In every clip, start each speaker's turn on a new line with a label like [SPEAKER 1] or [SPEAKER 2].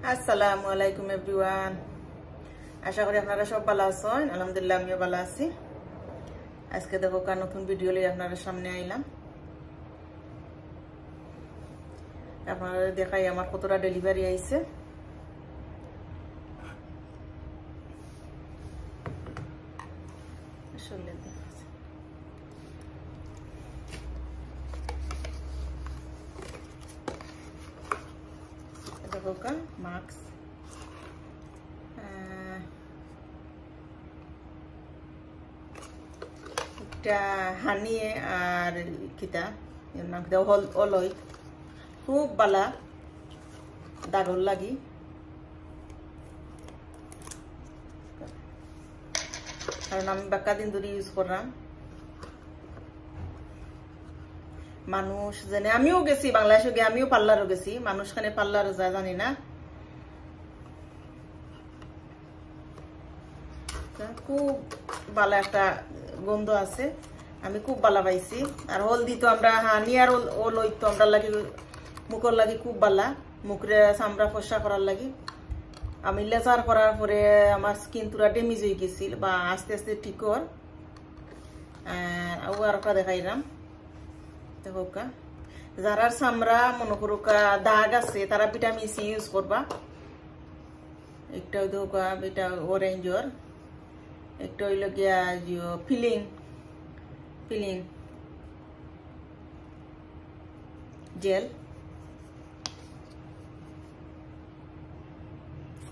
[SPEAKER 1] আসসালামু আলাইকুম এভরিওয়ান। আশা করি আপনারা সব ভালো আছেন। আলহামদুলিল্লাহ আমিও ভালো আছি। আজকে দেখো নতুন ভিডিও নিয়ে আপনাদের সামনে আইলাম। আপনারা দেখাই আমার কতটা ডেলিভারি আইছে। আসলে দেখো মাস্ক হানি আর কিতা নাম কিতা অলয় খুব বালা দাগর লাগি কারণ আমি বাক্কা দিন ধরে ইউজ করলাম। মানুষ জানে আমিও গেছি বাংলাদেশে গিয়ে, আমিও পার্লারও গেছি। মানুষ খানে পার্লারও যায় জানি না। খুব ভালো একটা গন্ধ আছে, আমি খুব ভালো পাইছি। আর হলদি তো আমরা হানি আর ওলই তো আমরা লাগি মুখর লাগি খুব ভালা, মুখরে চামড়া ফসা করার লাগি। আমি লেজার করার পরে আমার স্কিন পুরা ড্যামেজ হয়ে গেছিল বা আস্তে আস্তে ঠিক কর। আর ওটা দেখাইলাম দেখো যারা চামড়া মনে করো দাগ আছে তারা ভিটামিন সি ইউজ করবা। একটা দেখো এটা অরেঞ্জর, একটা হইল গিয়া ফিলিং জেল,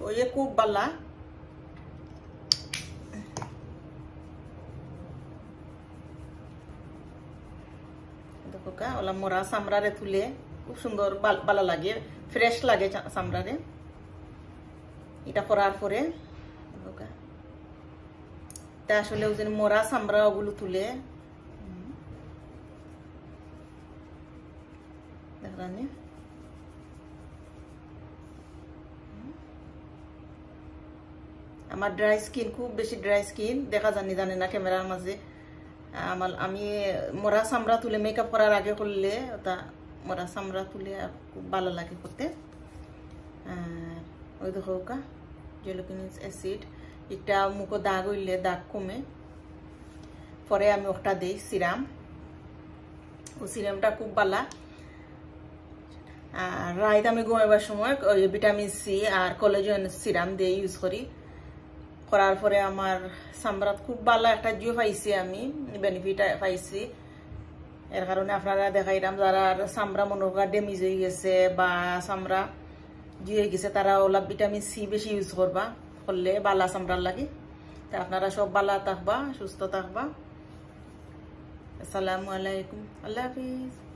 [SPEAKER 1] ওই খুব বালা। দেখো ওলা মোরা চামড়ারে তুলে খুব সুন্দর বালা লাগে, ফ্রেশ লাগে চামড়ারে। এটা করার পরে তা আসলে ওই যে মোরা চামড়া ওগুলো তুলে দেখলাম। আমার ড্রাই স্কিন, খুব বেশি ড্রাই স্কিন, দেখা জানি না ক্যামেরার মাঝে। আমি মোরা চামড়া তুলে মেকআপ করার আগে করলে ওটা মোরা চামড়া তুলে খুব ভালো লাগে করতে। ওই দেখো জেলোকিনিক অ্যাসিড, এটা মুখে দাগ হইলে দাগ কমে। পরে আমি ওটা দিই সিরাম, ও সিরামটা খুব ভালো। আর রাইত আমি ঘুমাইবার সময় ভিটামিন সি আর কোলাজেন সিরাম দিয়ে ইউজ করি। করার পরে আমার চামড়াত খুব ভালো একটা জিও পাইছি, আমি বেনিফিট পাইছি। এর কারণে আপনারা দেখাইলাম যারা চামড়া মনে করা ড্যামেজ হয়ে গেছে বা চামড়া জি হয়ে গেছে তারা ওলা ভিটামিন সি বেশি ইউজ করবা, করলে বালা চামড়ার লাগে। তা আপনারা সব বালা থাকবা, সুস্থ থাকবা। আসসালামু আলাইকুম, আল্লাহ হাফিজ।